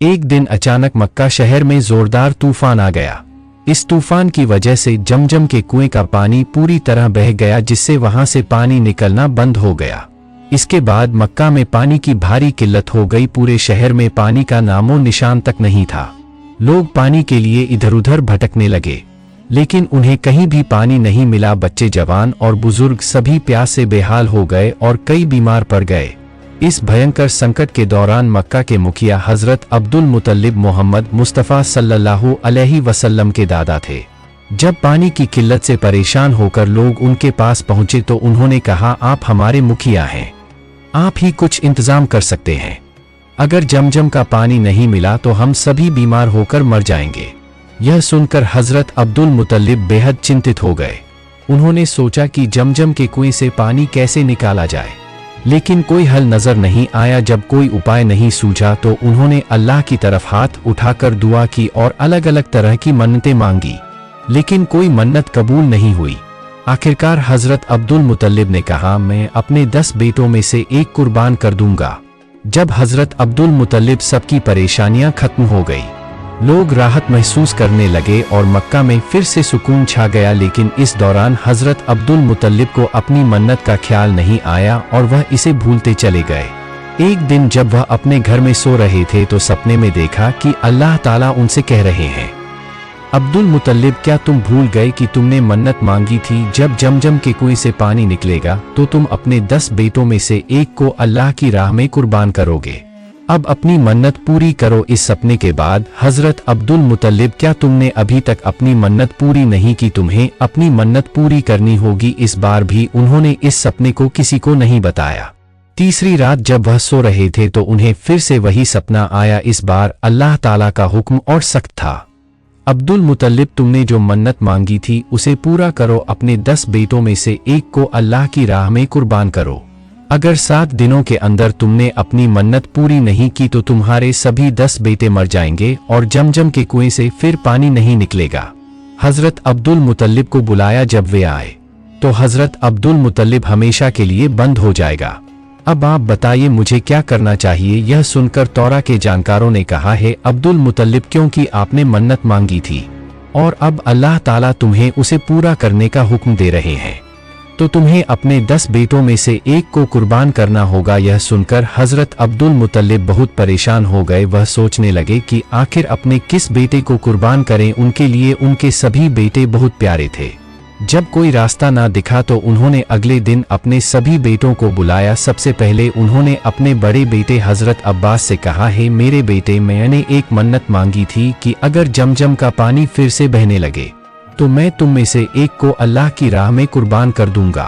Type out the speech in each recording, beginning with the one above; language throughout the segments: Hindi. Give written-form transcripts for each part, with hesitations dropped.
एक दिन अचानक मक्का शहर में जोरदार तूफान आ गया। इस तूफान की वजह से जमजम के कुएं का पानी पूरी तरह बह गया, जिससे वहां से पानी निकलना बंद हो गया। इसके बाद मक्का में पानी की भारी किल्लत हो गई। पूरे शहर में पानी का नामो निशान तक नहीं था। लोग पानी के लिए इधर उधर भटकने लगे, लेकिन उन्हें कहीं भी पानी नहीं मिला। बच्चे, जवान और बुजुर्ग सभी प्यास से बेहाल हो गए और कई बीमार पड़ गए। इस भयंकर संकट के दौरान मक्का के मुखिया हजरत अब्दुल मुतल्लिब मोहम्मद मुस्तफ़ा सल्लल्लाहु अलैहि वसल्लम के दादा थे। जब पानी की किल्लत से परेशान होकर लोग उनके पास पहुंचे तो उन्होंने कहा, आप हमारे मुखिया हैं, आप ही कुछ इंतजाम कर सकते हैं। अगर जमजम का पानी नहीं मिला तो हम सभी बीमार होकर मर जाएंगे। यह सुनकर हजरत अब्दुल मुतल्लिब बेहद चिंतित हो गए। उन्होंने सोचा कि जमजम के कुएं से पानी कैसे निकाला जाए, लेकिन कोई हल नजर नहीं आया। जब कोई उपाय नहीं सूझा तो उन्होंने अल्लाह की तरफ हाथ उठाकर दुआ की और अलग अलग तरह की मन्नतें मांगी, लेकिन कोई मन्नत कबूल नहीं हुई। आखिरकार हजरत अब्दुल मुतल्लिब ने कहा, मैं अपने 10 बेटों में से एक कुर्बान कर दूंगा। जब हजरत अब्दुल मुतल्लिब सबकी परेशानियां खत्म हो गई, लोग राहत महसूस करने लगे और मक्का में फिर से सुकून छा गया। लेकिन इस दौरान हजरत अब्दुल मुतल्लिब को अपनी मन्नत का ख्याल नहीं आया और वह इसे भूलते चले गए। एक दिन जब वह अपने घर में सो रहे थे तो सपने में देखा कि अल्लाह ताला उनसे कह रहे हैं, अब्दुल मुतल्लिब, क्या तुम भूल गए कि तुमने मन्नत मांगी थी जब जमजम के कुएं से पानी निकलेगा तो तुम अपने 10 बेटों में से एक को अल्लाह की राह में कुर्बान करोगे। अब अपनी मन्नत पूरी करो। इस सपने के बाद हजरत अब्दुल मुतल्लिब, क्या तुमने अभी तक अपनी मन्नत पूरी नहीं की? तुम्हें अपनी मन्नत पूरी करनी होगी। इस बार भी उन्होंने इस सपने को किसी को नहीं बताया। तीसरी रात जब वह सो रहे थे तो उन्हें फिर से वही सपना आया। इस बार अल्लाह ताला का हुक्म और सख्त था, अब्दुल मुतल्लिब, तुमने जो मन्नत मांगी थी उसे पूरा करो। अपने 10 बेटों में से एक को अल्लाह की राह में कुर्बान करो। अगर 7 दिनों के अंदर तुमने अपनी मन्नत पूरी नहीं की तो तुम्हारे सभी 10 बेटे मर जाएंगे और जमजम के कुएं से फिर पानी नहीं निकलेगा। हजरत अब्दुल मुतल्लिब को बुलाया। जब वे आए तो हजरत अब्दुल मुतल्लिब हमेशा के लिए बंद हो जाएगा। अब आप बताइए मुझे क्या करना चाहिए? यह सुनकर तौरा के जानकारों ने कहा, है अब्दुल मुतल्लिब, क्योंकि आपने मन्नत मांगी थी और अब अल्लाह ताला तुम्हें उसे पूरा करने का हुक्म दे रहे हैं, तो तुम्हें अपने 10 बेटों में से एक को कुर्बान करना होगा। यह सुनकर हजरत अब्दुल मुतल्लिब बहुत परेशान हो गए। वह सोचने लगे कि आखिर अपने किस बेटे को कुर्बान करें। उनके लिए उनके सभी बेटे बहुत प्यारे थे। जब कोई रास्ता ना दिखा तो उन्होंने अगले दिन अपने सभी बेटों को बुलाया। सबसे पहले उन्होंने अपने बड़े बेटे हजरत अब्बास से कहा, है मेरे बेटे, मैंने एक मन्नत मांगी थी कि अगर जमजम का पानी फिर से बहने लगे तो मैं तुम में से एक को अल्लाह की राह में कुर्बान कर दूंगा।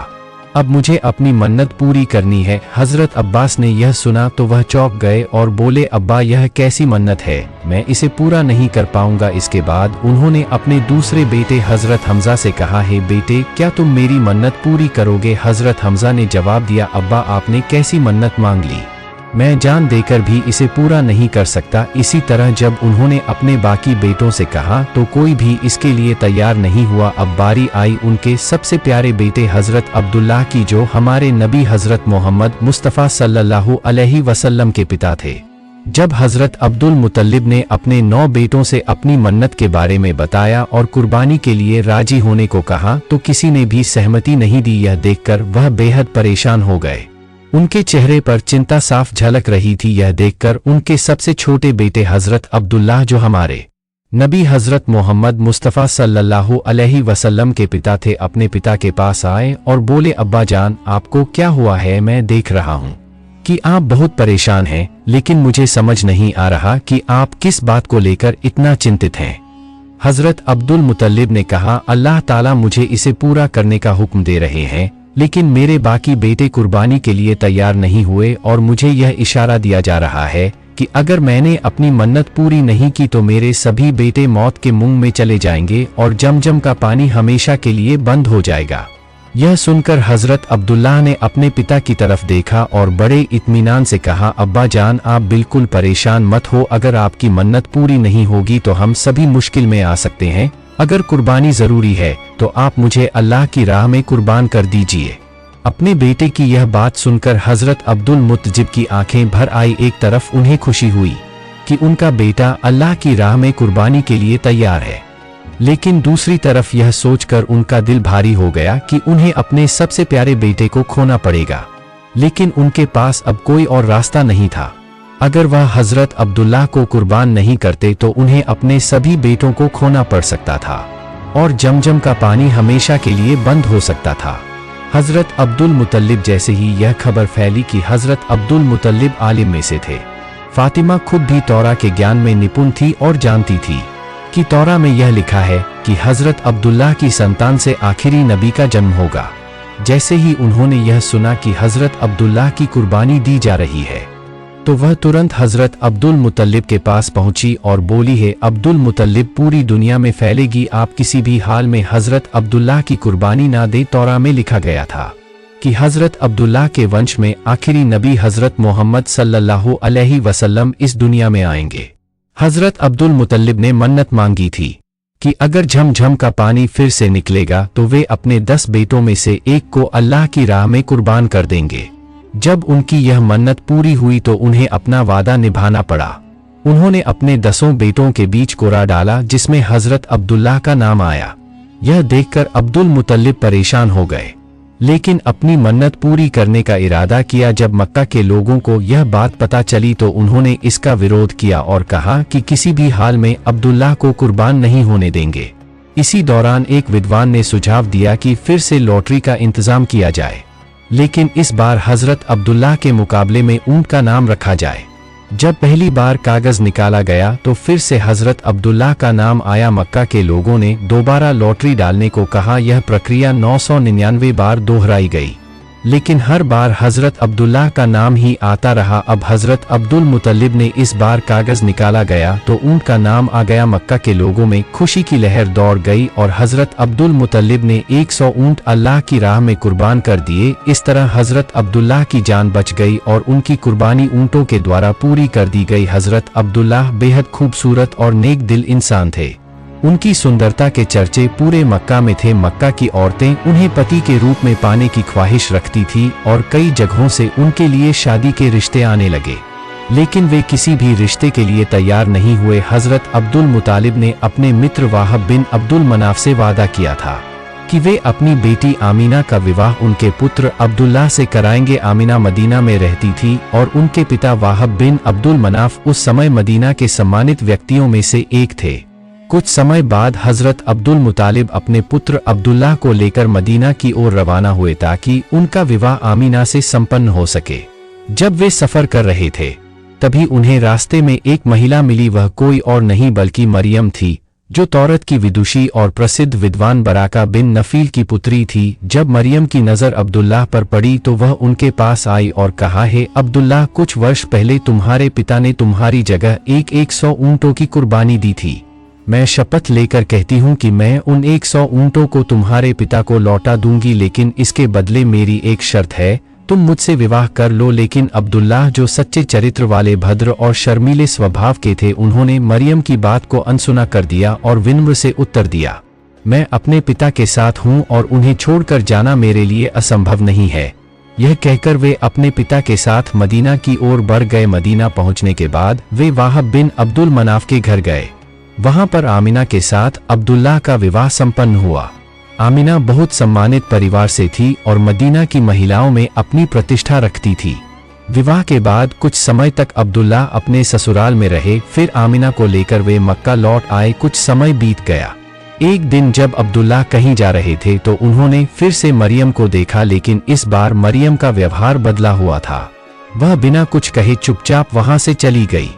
अब मुझे अपनी मन्नत पूरी करनी है। हजरत अब्बास ने यह सुना तो वह चौंक गए और बोले, अब्बा, यह कैसी मन्नत है, मैं इसे पूरा नहीं कर पाऊंगा। इसके बाद उन्होंने अपने दूसरे बेटे हजरत हमजा से कहा, है बेटे, क्या तुम मेरी मन्नत पूरी करोगे? हजरत हमजा ने जवाब दिया, अब्बा, आपने कैसी मन्नत मांग ली, मैं जान देकर भी इसे पूरा नहीं कर सकता। इसी तरह जब उन्होंने अपने बाकी बेटों से कहा तो कोई भी इसके लिए तैयार नहीं हुआ। अब बारी आई उनके सबसे प्यारे बेटे हजरत अब्दुल्लाह की, जो हमारे नबी हजरत मोहम्मद मुस्तफ़ा सल्लल्लाहु अलैहि वसल्लम के पिता थे। जब हजरत अब्दुल मुतल्लिब ने अपने 9 बेटों से अपनी मन्नत के बारे में बताया और कुर्बानी के लिए राजी होने को कहा तो किसी ने भी सहमति नहीं दी। यह देखकर वह बेहद परेशान हो गए। उनके चेहरे पर चिंता साफ झलक रही थी। यह देखकर उनके सबसे छोटे बेटे हजरत अब्दुल्लाह, जो हमारे नबी हजरत मोहम्मद मुस्तफ़ा सल्लल्लाहु अलैहि वसल्लम के पिता थे, अपने पिता के पास आए और बोले, अब्बा जान, आपको क्या हुआ है? मैं देख रहा हूँ कि आप बहुत परेशान हैं, लेकिन मुझे समझ नहीं आ रहा कि आप किस बात को लेकर इतना चिंतित हैं। हजरत अब्दुल मुतल्लिब ने कहा, अल्लाह ताला मुझे इसे पूरा करने का हुक्म दे रहे हैं, लेकिन मेरे बाकी बेटे कुर्बानी के लिए तैयार नहीं हुए और मुझे यह इशारा दिया जा रहा है कि अगर मैंने अपनी मन्नत पूरी नहीं की तो मेरे सभी बेटे मौत के मुंह में चले जाएंगे और जमजम का पानी हमेशा के लिए बंद हो जाएगा। यह सुनकर हजरत अब्दुल्लाह ने अपने पिता की तरफ देखा और बड़े इत्मीनान से कहा, अब्बा जान, आप बिल्कुल परेशान मत हो। अगर आपकी मन्नत पूरी नहीं होगी तो हम सभी मुश्किल में आ सकते हैं। अगर कुर्बानी जरूरी है तो आप मुझे अल्लाह की राह में कुर्बान कर दीजिए। अपने बेटे की यह बात सुनकर हजरत अब्दुल मुतल्लिब की आंखें भर आई। एक तरफ उन्हें खुशी हुई कि उनका बेटा अल्लाह की राह में कुर्बानी के लिए तैयार है। लेकिन दूसरी तरफ यह सोचकर उनका दिल भारी हो गया कि उन्हें अपने सबसे प्यारे बेटे को खोना पड़ेगा। लेकिन उनके पास अब कोई और रास्ता नहीं था। अगर वह हजरत अब्दुल्लाह को कुर्बान नहीं करते तो उन्हें अपने सभी बेटों को खोना पड़ सकता था और जमजम का पानी हमेशा के लिए बंद हो सकता था। हजरत अब्दुल मुतल्लिब जैसे ही यह खबर फैली कि हजरत अब्दुल मुतल्लिब आलिम में से थे। फातिमा खुद भी तौरा के ज्ञान में निपुण थी और जानती थी कि तौरा में यह लिखा है कि हजरत अब्दुल्लाह की संतान से आखिरी नबी का जन्म होगा। जैसे ही उन्होंने यह सुना कि हजरत अब्दुल्लाह की कुर्बानी दी जा रही है तो वह तुरंत हजरत अब्दुल मुतल्लिब के पास पहुंची और बोली, है अब्दुल मुतल्लिब, पूरी दुनिया में फैलेगी, आप किसी भी हाल में हजरत अब्दुल्लाह की कुर्बानी ना दे। तौरा में लिखा गया था कि हजरत अब्दुल्लाह के वंश में आखिरी नबी हजरत मोहम्मद सल्लल्लाहु अलैहि वसल्लम इस दुनिया में आएंगे। हजरत अब्दुल मुतल्लिब ने मन्नत मांगी थी कि अगर झमझम का पानी फिर से निकलेगा तो वे अपने 10 बेटों में से एक को अल्लाह की राह में कुर्बान कर देंगे। जब उनकी यह मन्नत पूरी हुई तो उन्हें अपना वादा निभाना पड़ा। उन्होंने अपने 10 बेटों के बीच कोरा डाला जिसमें हजरत अब्दुल्लाह का नाम आया। यह देखकर अब्दुल मुतल्लिब परेशान हो गए, लेकिन अपनी मन्नत पूरी करने का इरादा किया। जब मक्का के लोगों को यह बात पता चली तो उन्होंने इसका विरोध किया और कहा कि किसी भी हाल में अब्दुल्लाह को कुर्बान नहीं होने देंगे। इसी दौरान एक विद्वान ने सुझाव दिया कि फिर से लॉटरी का इंतजाम किया जाए, लेकिन इस बार हजरत अब्दुल्लाह के मुकाबले में ऊंट का नाम रखा जाए। जब पहली बार कागज निकाला गया तो फिर से हजरत अब्दुल्लाह का नाम आया। मक्का के लोगों ने दोबारा लॉटरी डालने को कहा। यह प्रक्रिया 999 बार दोहराई गई, लेकिन हर बार हजरत अब्दुल्लाह का नाम ही आता रहा। अब हजरत अब्दुल मुतल्लिब ने इस बार कागज निकाला गया तो ऊंट का नाम आ गया। मक्का के लोगों में खुशी की लहर दौड़ गई और हजरत अब्दुल मुतल्लिब ने 100 ऊंट अल्लाह की राह में कुर्बान कर दिए। इस तरह हजरत अब्दुल्लाह की जान बच गई और उनकी कुर्बानी ऊंटों के द्वारा पूरी कर दी गई। हजरत अब्दुल्लाह बेहद खूबसूरत और नेक दिल इंसान थे। उनकी सुंदरता के चर्चे पूरे मक्का में थे। मक्का की औरतें उन्हें पति के रूप में पाने की ख्वाहिश रखती थी और कई जगहों से उनके लिए शादी के रिश्ते आने लगे, लेकिन वे किसी भी रिश्ते के लिए तैयार नहीं हुए। हजरत अब्दुल मुतालिब ने अपने मित्र वाहब बिन अब्दुल मनाफ से वादा किया था कि वे अपनी बेटी आमीना का विवाह उनके पुत्र अब्दुल्लाह से कराएंगे। आमीना मदीना में रहती थी और उनके पिता वाहब बिन अब्दुल मनाफ उस समय मदीना के सम्मानित व्यक्तियों में से एक थे। कुछ समय बाद हजरत अब्दुल मुतालिब अपने पुत्र अब्दुल्लाह को लेकर मदीना की ओर रवाना हुए ताकि उनका विवाह आमीना से संपन्न हो सके। जब वे सफर कर रहे थे तभी उन्हें रास्ते में एक महिला मिली। वह कोई और नहीं बल्कि मरियम थी, जो तौरत की विदुषी और प्रसिद्ध विद्वान बराका बिन नफील की पुत्री थी। जब मरियम की नजर अब्दुल्लाह पर पड़ी तो वह उनके पास आई और कहा, है अब्दुल्लाह, कुछ वर्ष पहले तुम्हारे पिता ने तुम्हारी जगह 100 ऊंटों की कुर्बानी दी थी। मैं शपथ लेकर कहती हूँ कि मैं उन 100 ऊंटों को तुम्हारे पिता को लौटा दूंगी, लेकिन इसके बदले मेरी एक शर्त है, तुम मुझसे विवाह कर लो। लेकिन अब्दुल्लाह, जो सच्चे चरित्र वाले, भद्र और शर्मीले स्वभाव के थे, उन्होंने मरियम की बात को अनसुना कर दिया और विनम्र से उत्तर दिया, मैं अपने पिता के साथ हूँ और उन्हें छोड़कर जाना मेरे लिए असंभव नहीं है। यह कहकर वे अपने पिता के साथ मदीना की ओर बढ़ गए। मदीना पहुँचने के बाद वे वाहब बिन अब्दुल मनाफ के घर गए। वहां पर आमीना के साथ अब्दुल्लाह का विवाह संपन्न हुआ। आमीना बहुत सम्मानित परिवार से थी और मदीना की महिलाओं में अपनी प्रतिष्ठा रखती थी। विवाह के बाद कुछ समय तक अब्दुल्लाह अपने ससुराल में रहे, फिर आमीना को लेकर वे मक्का लौट आए। कुछ समय बीत गया। एक दिन जब अब्दुल्लाह कहीं जा रहे थे तो उन्होंने फिर से मरियम को देखा, लेकिन इस बार मरियम का व्यवहार बदला हुआ था। वह बिना कुछ कहे चुपचाप वहां से चली गई।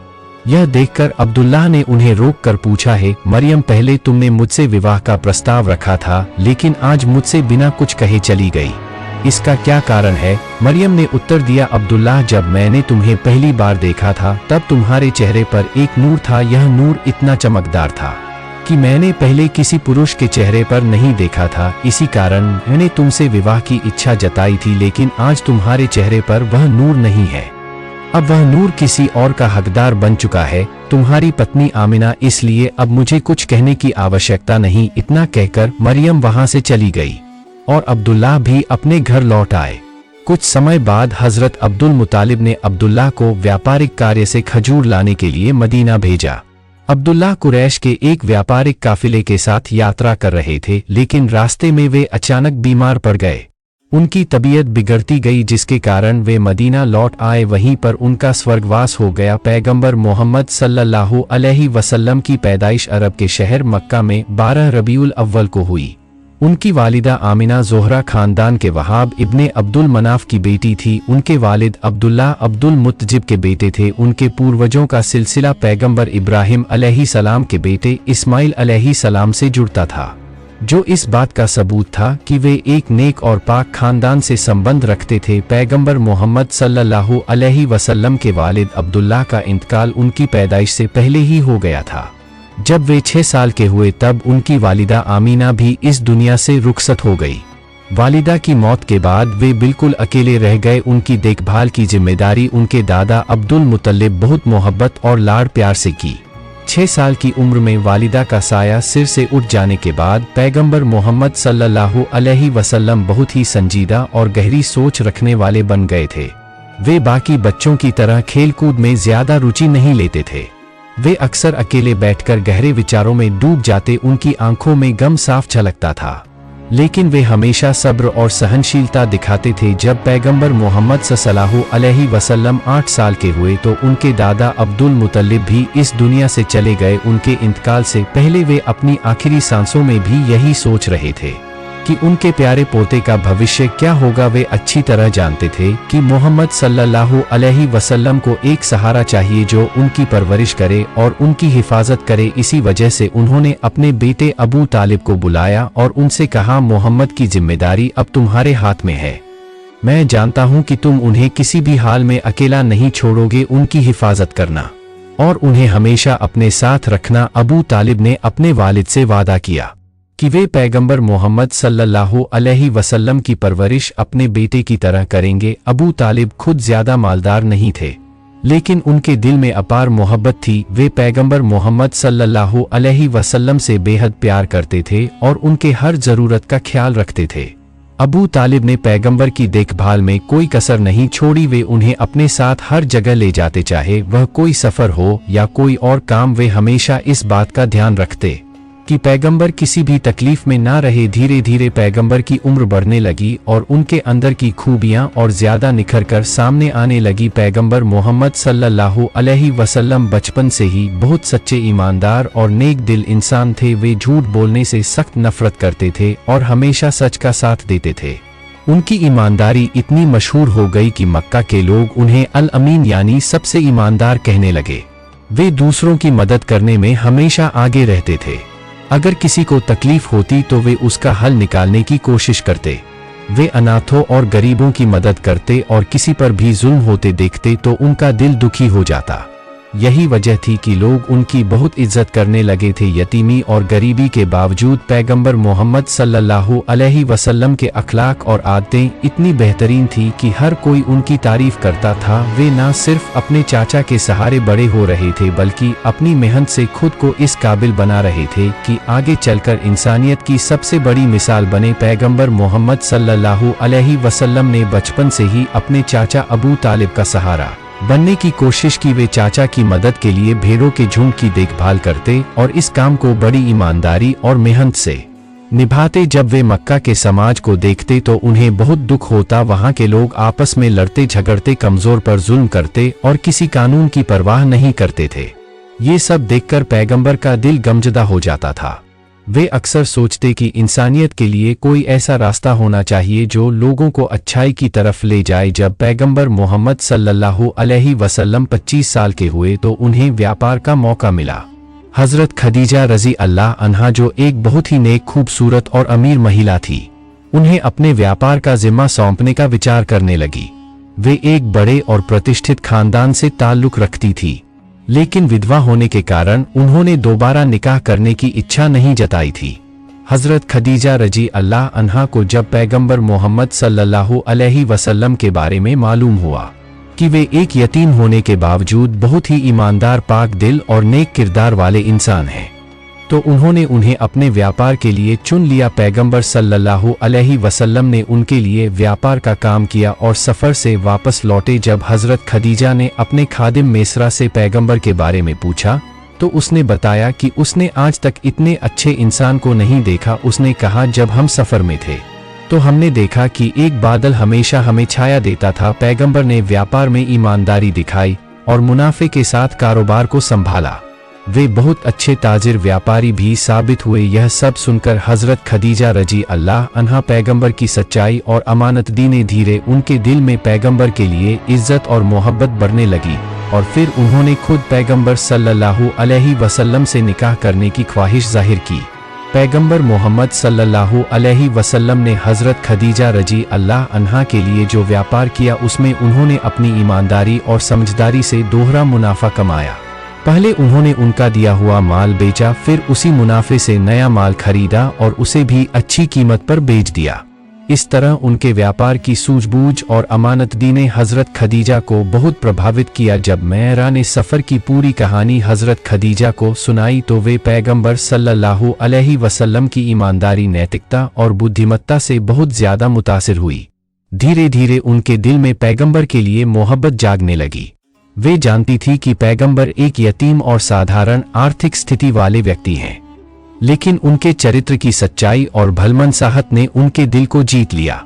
यह देखकर अब्दुल्लाह ने उन्हें रोककर पूछा, है मरियम, पहले तुमने मुझसे विवाह का प्रस्ताव रखा था, लेकिन आज मुझसे बिना कुछ कहे चली गई। इसका क्या कारण है? मरियम ने उत्तर दिया, अब्दुल्लाह, जब मैंने तुम्हें पहली बार देखा था तब तुम्हारे चेहरे पर एक नूर था। यह नूर इतना चमकदार था कि मैंने पहले किसी पुरुष के चेहरे पर नहीं देखा था। इसी कारण मैंने तुमसे विवाह की इच्छा जताई थी, लेकिन आज तुम्हारे चेहरे पर वह नूर नहीं है। अब वह नूर किसी और का हकदार बन चुका है, तुम्हारी पत्नी आमीना, इसलिए अब मुझे कुछ कहने की आवश्यकता नहीं। इतना कहकर मरियम वहां से चली गई और अब्दुल्लाह भी अपने घर लौट आए। कुछ समय बाद हजरत अब्दुल मुतालिब ने अब्दुल्लाह को व्यापारिक कार्य से खजूर लाने के लिए मदीना भेजा। अब्दुल्लाह कुरैश के एक व्यापारिक काफिले के साथ यात्रा कर रहे थे, लेकिन रास्ते में वे अचानक बीमार पड़ गए। उनकी तबीयत बिगड़ती गई, जिसके कारण वे मदीना लौट आए। वहीं पर उनका स्वर्गवास हो गया। पैगंबर मोहम्मद सल्लल्लाहु अलैहि वसल्लम की पैदाइश अरब के शहर मक्का में 12 रबीउल अव्वल को हुई। उनकी वालिदा आमिना ज़ोहरा खानदान के वहाब इब्ने अब्दुल मनाफ की बेटी थी। उनके वालिद अब्दुल्लाह अब्दुल मुत्तजिब के बेटे थे। उनके पूर्वजों का सिलसिला पैगंबर इब्राहिम अलैहिस्सलाम के बेटे इस्माइल अलैहिस्सलाम से जुड़ता था, जो इस बात का सबूत था कि वे एक नेक और पाक खानदान से संबंध रखते थे। पैगंबर मोहम्मद सल्लल्लाहु अलैहि वसल्लम के वालिद अब्दुल्लाह का इंतकाल उनकी पैदाइश से पहले ही हो गया था। जब वे 6 साल के हुए तब उनकी वालिदा आमीना भी इस दुनिया से रुखसत हो गई। वालिदा की मौत के बाद वे बिल्कुल अकेले रह गए। उनकी देखभाल की जिम्मेदारी उनके दादा अब्दुल मुतल्लिब बहुत मोहब्बत और लाड़ प्यार से की। 6 साल की उम्र में वालिदा का साया सिर से उठ जाने के बाद पैगंबर मोहम्मद सल्लल्लाहु अलैहि वसल्लम बहुत ही संजीदा और गहरी सोच रखने वाले बन गए थे। वे बाकी बच्चों की तरह खेलकूद में ज्यादा रुचि नहीं लेते थे। वे अक्सर अकेले बैठकर गहरे विचारों में डूब जाते। उनकी आंखों में गम साफ झलकता था, लेकिन वे हमेशा सब्र और सहनशीलता दिखाते थे। जब पैगंबर मोहम्मद सल्लल्लाहु अलैहि वसल्लम 8 साल के हुए तो उनके दादा अब्दुल मुतल्लिब भी इस दुनिया से चले गए। उनके इंतकाल से पहले वे अपनी आखिरी सांसों में भी यही सोच रहे थे कि उनके प्यारे पोते का भविष्य क्या होगा। वे अच्छी तरह जानते थे कि मोहम्मद सल्लल्लाहु अलैहि वसल्लम को एक सहारा चाहिए जो उनकी परवरिश करे और उनकी हिफाजत करे। इसी वजह से उन्होंने अपने बेटे अबू तालिब को बुलाया और उनसे कहा, मोहम्मद की जिम्मेदारी अब तुम्हारे हाथ में है। मैं जानता हूं कि तुम उन्हें किसी भी हाल में अकेला नहीं छोड़ोगे। उनकी हिफाजत करना और उन्हें हमेशा अपने साथ रखना। अबू तालिब ने अपने वालिद से वादा किया कि वे पैगंबर मोहम्मद सल्लल्लाहु अलैहि वसल्लम की परवरिश अपने बेटे की तरह करेंगे। अबू तालिब खुद ज्यादा मालदार नहीं थे, लेकिन उनके दिल में अपार मोहब्बत थी। वे पैगंबर मोहम्मद सल्लल्लाहु अलैहि वसल्लम से बेहद प्यार करते थे और उनके हर जरूरत का ख्याल रखते थे। अबू तालिब ने पैगंबर की देखभाल में कोई कसर नहीं छोड़ी। वे उन्हें अपने साथ हर जगह ले जाते, चाहे वह कोई सफर हो या कोई और काम। वे हमेशा इस बात का ध्यान रखते कि पैगंबर किसी भी तकलीफ में ना रहे। धीरे धीरे पैगंबर की उम्र बढ़ने लगी और उनके अंदर की खूबियां और ज्यादा निखर कर सामने आने लगी। पैगंबर मोहम्मद सल्लल्लाहु अलैहि वसल्लम बचपन से ही बहुत सच्चे, ईमानदार और नेक दिल इंसान थे। वे झूठ बोलने से सख्त नफरत करते थे और हमेशा सच का साथ देते थे। उनकी ईमानदारी इतनी मशहूर हो गई कि मक्का के लोग उन्हें अल अमीन यानी सबसे ईमानदार कहने लगे। वे दूसरों की मदद करने में हमेशा आगे रहते थे। अगर किसी को तकलीफ होती तो वे उसका हल निकालने की कोशिश करते। वे अनाथों और गरीबों की मदद करते और किसी पर भी जुल्म होते देखते तो उनका दिल दुखी हो जाता। यही वजह थी कि लोग उनकी बहुत इज्जत करने लगे थे। यतीमी और गरीबी के बावजूद पैगंबर मोहम्मद सल्लल्लाहु अलैहि वसल्लम के अखलाक और आदतें इतनी बेहतरीन थी कि हर कोई उनकी तारीफ करता था। वे ना सिर्फ अपने चाचा के सहारे बड़े हो रहे थे, बल्कि अपनी मेहनत से खुद को इस काबिल बना रहे थे कि आगे चलकर इंसानियत की सबसे बड़ी मिसाल बने। पैगंबर मोहम्मद सल्लल्लाहु अलैहि वसल्लम ने बचपन से ही अपने चाचा अबू तालिब का सहारा बनने की कोशिश की। वे चाचा की मदद के लिए भेड़ों के झुंड की देखभाल करते और इस काम को बड़ी ईमानदारी और मेहनत से निभाते। जब वे मक्का के समाज को देखते तो उन्हें बहुत दुख होता। वहां के लोग आपस में लड़ते झगड़ते, कमजोर पर जुल्म करते और किसी कानून की परवाह नहीं करते थे। ये सब देखकर पैगंबर का दिल गमजदा हो जाता था। वे अक्सर सोचते कि इंसानियत के लिए कोई ऐसा रास्ता होना चाहिए जो लोगों को अच्छाई की तरफ ले जाए। जब पैगंबर मोहम्मद सल्लल्लाहु अलैहि वसल्लम 25 साल के हुए तो उन्हें व्यापार का मौका मिला। हजरत खदीजा रजी अल्लाह अन्हा, जो एक बहुत ही नेक, खूबसूरत और अमीर महिला थी, उन्हें अपने व्यापार का जिम्मा सौंपने का विचार करने लगी। वे एक बड़े और प्रतिष्ठित खानदान से ताल्लुक रखती थी, लेकिन विधवा होने के कारण उन्होंने दोबारा निकाह करने की इच्छा नहीं जताई थी। हजरत खदीजा रजी अल्लाह अन्हा को जब पैगंबर मोहम्मद सल्लल्लाहु अलैहि वसल्लम के बारे में मालूम हुआ कि वे एक यतीम होने के बावजूद बहुत ही ईमानदार, पाक दिल और नेक किरदार वाले इंसान हैं, तो उन्होंने उन्हें अपने व्यापार के लिए चुन लिया। पैगंबर सल्लल्लाहु अलैहि वसल्लम ने उनके लिए व्यापार का काम किया और सफ़र से वापस लौटे। जब हज़रत खदीजा ने अपने खादिम मेसरा से पैगंबर के बारे में पूछा तो उसने बताया कि उसने आज तक इतने अच्छे इंसान को नहीं देखा। उसने कहा, जब हम सफ़र में थे तो हमने देखा कि एक बादल हमेशा हमें छाया देता था। पैगंबर ने व्यापार में ईमानदारी दिखाई और मुनाफे के साथ कारोबार को संभाला। वे बहुत अच्छे ताजिर व्यापारी भी साबित हुए। यह सब सुनकर हज़रत खदीजा रजी अल्लाह अन्हा पैगंबर की सच्चाई और अमानत धीरे धीरे उनके दिल में पैगंबर के लिए इज्जत और मोहब्बत बढ़ने लगी और फिर उन्होंने खुद पैगंबर सल्लल्लाहु अलैहि वसल्लम से निकाह करने की ख्वाहिश जाहिर की। पैगंबर मोहम्मद सल्लल्लाहु अलैहि वसल्लम ने हज़रत खदीजा रजी अल्लाह अन्हा के लिए जो व्यापार किया उसमें उन्होंने अपनी ईमानदारी और समझदारी से दोहरा मुनाफा कमाया। पहले उन्होंने उनका दिया हुआ माल बेचा, फिर उसी मुनाफे से नया माल खरीदा और उसे भी अच्छी कीमत पर बेच दिया। इस तरह उनके व्यापार की सूझबूझ और अमानतदी ने हज़रत खदीजा को बहुत प्रभावित किया। जब मेरा ने सफ़र की पूरी कहानी हज़रत खदीजा को सुनाई तो वे पैगंबर सल्लल्लाहु अलैहि वसल्लम की ईमानदारी, नैतिकता और बुद्धिमत्ता से बहुत ज़्यादा मुतासिर हुई। धीरे धीरे उनके दिल में पैगंबर के लिए मोहब्बत जागने लगी। वे जानती थी कि पैगंबर एक यतीम और साधारण आर्थिक स्थिति वाले व्यक्ति हैं, लेकिन उनके चरित्र की सच्चाई और भलमनसाहत ने उनके दिल को जीत लिया।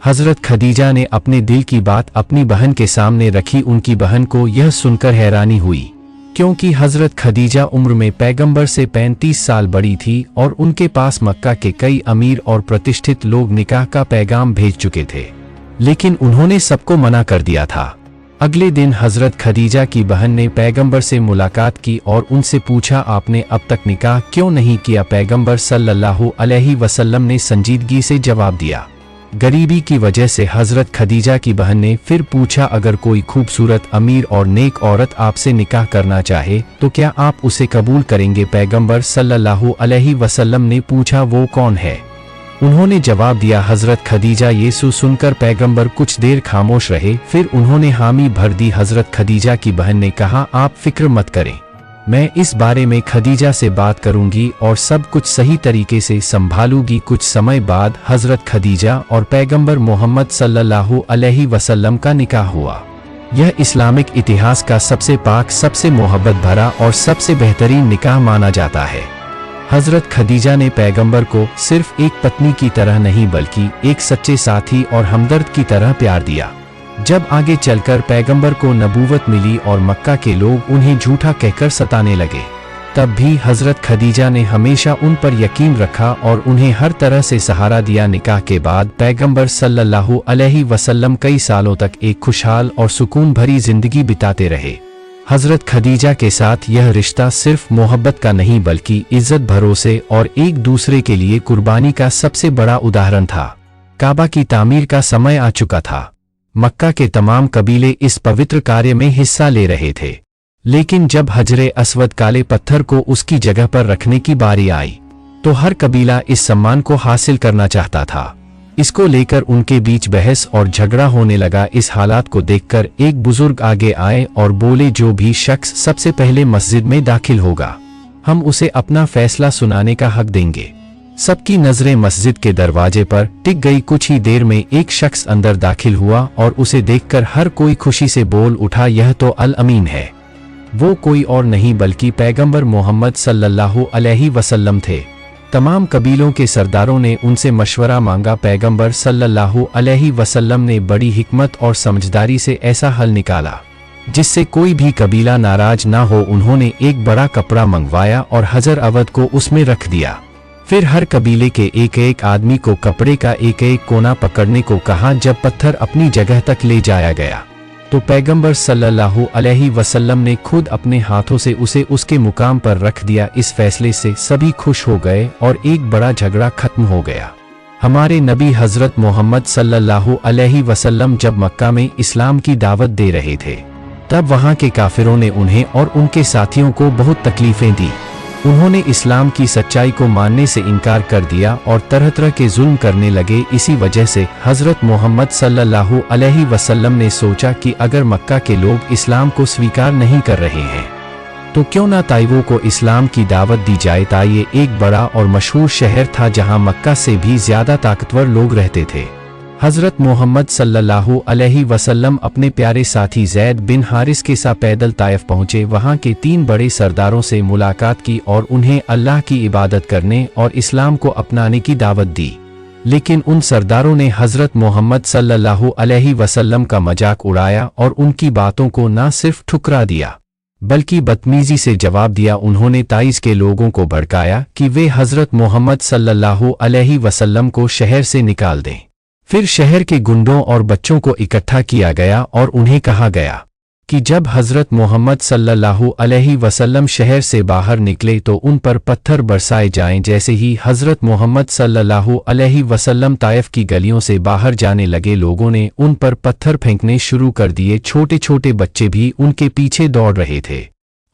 हज़रत खदीजा ने अपने दिल की बात अपनी बहन के सामने रखी। उनकी बहन को यह सुनकर हैरानी हुई, क्योंकि हज़रत खदीजा उम्र में पैगंबर से 35 साल बड़ी थी और उनके पास मक्का के कई अमीर और प्रतिष्ठित लोग निकाह का पैगाम भेज चुके थे, लेकिन उन्होंने सबको मना कर दिया था। अगले दिन हज़रत खदीजा की बहन ने पैगंबर से मुलाकात की और उनसे पूछा, आपने अब तक निकाह क्यों नहीं किया? पैगंबर सल्लल्लाहु अलैहि वसल्लम ने संजीदगी से जवाब दिया, गरीबी की वजह से। हज़रत खदीजा की बहन ने फिर पूछा, अगर कोई खूबसूरत, अमीर और नेक औरत आपसे निकाह करना चाहे तो क्या आप उसे कबूल करेंगे? पैगंबर सल्लल्लाहु अलैहि वसल्लम ने पूछा, वो कौन है? उन्होंने जवाब दिया, हज़रत खदीजा। यीशु सुनकर पैगंबर कुछ देर खामोश रहे, फिर उन्होंने हामी भर दी। हज़रत खदीजा की बहन ने कहा, आप फिक्र मत करें, मैं इस बारे में खदीजा से बात करूंगी और सब कुछ सही तरीके से संभालूंगी। कुछ समय बाद हज़रत खदीजा और पैगंबर मोहम्मद सल्लल्लाहु अलैहि वसल्लम का निकाह हुआ। यह इस्लामिक इतिहास का सबसे पाक, सबसे मोहब्बत भरा और सबसे बेहतरीन निकाह माना जाता है। हज़रत खदीजा ने पैगंबर को सिर्फ एक पत्नी की तरह नहीं बल्कि एक सच्चे साथी और हमदर्द की तरह प्यार दिया। जब आगे चलकर पैगंबर को नबूवत मिली और मक्का के लोग उन्हें झूठा कहकर सताने लगे, तब भी हज़रत खदीजा ने हमेशा उन पर यकीन रखा और उन्हें हर तरह से सहारा दिया। निकाह के बाद पैगंबर सल्लल्लाहु अलैहि वसल्लम कई सालों तक एक खुशहाल और सुकून भरी जिंदगी बिताते रहे। हज़रत खदीजा के साथ यह रिश्ता सिर्फ मोहब्बत का नहीं बल्कि इज्जत, भरोसे और एक दूसरे के लिए कुर्बानी का सबसे बड़ा उदाहरण था। काबा की तामीर का समय आ चुका था। मक्का के तमाम कबीले इस पवित्र कार्य में हिस्सा ले रहे थे, लेकिन जब हजरे अस्वद, काले पत्थर को उसकी जगह पर रखने की बारी आई तो हर कबीला इस सम्मान को हासिल करना चाहता था। इसको लेकर उनके बीच बहस और झगड़ा होने लगा। इस हालात को देखकर एक बुजुर्ग आगे आए और बोले, जो भी शख्स सबसे पहले मस्जिद में दाखिल होगा हम उसे अपना फैसला सुनाने का हक देंगे। सबकी नजरें मस्जिद के दरवाजे पर टिक गई। कुछ ही देर में एक शख्स अंदर दाखिल हुआ और उसे देखकर हर कोई खुशी से बोल उठा, यह तो अल अमीन है। वो कोई और नहीं बल्कि पैगंबर मोहम्मद सल्लल्लाहु अलैहि वसल्लम थे। तमाम कबीलों के सरदारों ने उनसे मशवरा मांगा। पैगंबर सल्लल्लाहु अलैहि वसल्लम ने बड़ी हिकमत और समझदारी से ऐसा हल निकाला जिससे कोई भी कबीला नाराज ना हो। उन्होंने एक बड़ा कपड़ा मंगवाया और हजर अवद को उसमें रख दिया। फिर हर कबीले के एक एक आदमी को कपड़े का एक एक कोना पकड़ने को कहा। जब पत्थर अपनी जगह तक ले जाया गया तो पैगंबर सल्लल्लाहु अलैहि वसल्लम ने खुद अपने हाथों से उसे उसके मुकाम पर रख दिया। इस फैसले से सभी खुश हो गए और एक बड़ा झगड़ा खत्म हो गया। हमारे नबी हजरत मोहम्मद सल्लल्लाहु अलैहि वसल्लम जब मक्का में इस्लाम की दावत दे रहे थे तब वहां के काफिरों ने उन्हें और उनके साथियों को बहुत तकलीफें दी। उन्होंने इस्लाम की सच्चाई को मानने से इनकार कर दिया और तरह तरह के जुल्म करने लगे। इसी वजह से हजरत मोहम्मद सल्लल्लाहु अलैहि वसल्लम ने सोचा कि अगर मक्का के लोग इस्लाम को स्वीकार नहीं कर रहे हैं तो क्यों ना ताइवों को इस्लाम की दावत दी जाए। ये एक बड़ा और मशहूर शहर था जहां मक्का से भी ज्यादा ताकतवर लोग रहते थे। हजरत मोहम्मद सल्लल्लाहु अलैहि वसल्लम अपने प्यारे साथी ज़ैद बिन हारिस के साथ पैदल ताइफ पहुंचे। वहां के 3 बड़े सरदारों से मुलाकात की और उन्हें अल्लाह की इबादत करने और इस्लाम को अपनाने की दावत दी। लेकिन उन सरदारों ने हजरत मोहम्मद सल्लल्लाहु अलैहि वसल्लम का मजाक उड़ाया और उनकी बातों को न सिर्फ ठुकरा दिया बल्कि बदतमीजी से जवाब दिया। उन्होंने ताइज़ के लोगों को भड़काया कि वे हजरत मोहम्मद सल्लल्लाहु अलैहि वसल्लम को शहर से निकाल दें। फिर शहर के गुंडों और बच्चों को इकट्ठा किया गया और उन्हें कहा गया कि जब हजरत मोहम्मद सल्लल्लाहु अलैहि वसल्लम शहर से बाहर निकले तो उन पर पत्थर बरसाए जाएं। जैसे ही हजरत मोहम्मद सल्लल्लाहु अलैहि वसल्लम ताइफ की गलियों से बाहर जाने लगे, लोगों ने उन पर पत्थर फेंकने शुरू कर दिए। छोटे छोटे बच्चे भी उनके पीछे दौड़ रहे थे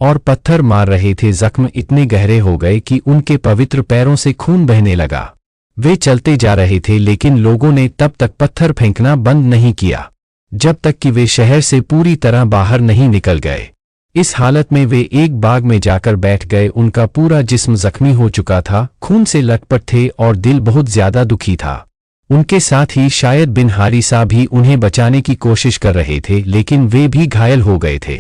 और पत्थर मार रहे थे। जख्म इतने गहरे हो गए कि उनके पवित्र पैरों से खून बहने लगा। वे चलते जा रहे थे लेकिन लोगों ने तब तक पत्थर फेंकना बंद नहीं किया जब तक कि वे शहर से पूरी तरह बाहर नहीं निकल गए। इस हालत में वे एक बाग में जाकर बैठ गए। उनका पूरा जिस्म जख्मी हो चुका था, खून से लटपट थे और दिल बहुत ज्यादा दुखी था। उनके साथ ही शायद बिन हारिसा भी उन्हें बचाने की कोशिश कर रहे थे लेकिन वे भी घायल हो गए थे।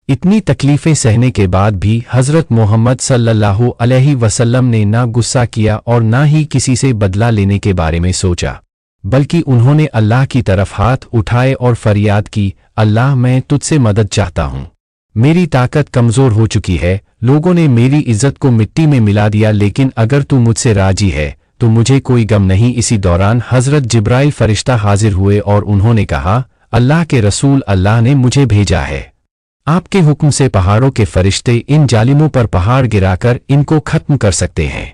इतनी तकलीफें सहने के बाद भी हजरत मोहम्मद सल्लल्लाहु अलैहि वसल्लम ने ना गुस्सा किया और ना ही किसी से बदला लेने के बारे में सोचा, बल्कि उन्होंने अल्लाह की तरफ हाथ उठाए और फरियाद की, अल्लाह मैं तुझसे मदद चाहता हूँ, मेरी ताकत कमजोर हो चुकी है। लोगों ने मेरी इज्जत को मिट्टी में मिला दिया, लेकिन अगर तू मुझसे राजी है तो मुझे कोई गम नहीं। इसी दौरान हजरत जिब्राइल फरिश्ता हाजिर हुए और उन्होंने कहा, अल्लाह के रसूल, अल्लाह ने मुझे भेजा है। आपके हुक्म से पहाड़ों के फरिश्ते इन जालिमों पर पहाड़ गिराकर इनको खत्म कर सकते हैं।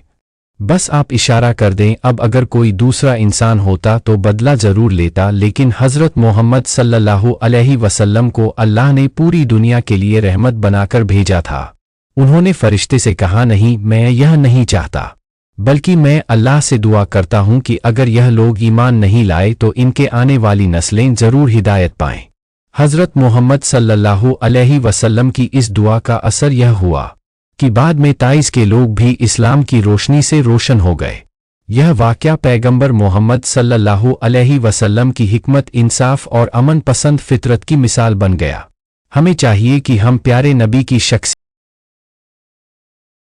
बस आप इशारा कर दें। अब अगर कोई दूसरा इंसान होता तो बदला जरूर लेता, लेकिन हजरत मोहम्मद सल्लल्लाहु अलैहि वसल्लम को अल्लाह ने पूरी दुनिया के लिए रहमत बनाकर भेजा था। उन्होंने फरिश्ते से कहा, नहीं, मैं यह नहीं चाहता, बल्कि मैं अल्लाह से दुआ करता हूं कि अगर यह लोग ईमान नहीं लाए तो इनके आने वाली नस्लें जरूर हिदायत पाएं। हजरत मोहम्मद सल्लल्लाहु अलैहि वसल्लम की इस दुआ का असर यह हुआ कि बाद में ताइज़ के लोग भी इस्लाम की रोशनी से रोशन हो गए। यह वाक़या पैगंबर मोहम्मद सल्लल्लाहु अलैहि वसल्लम की हिकमत, इंसाफ और अमन पसंद फितरत की मिसाल बन गया। हमें चाहिए कि हम प्यारे नबी की शख्सियत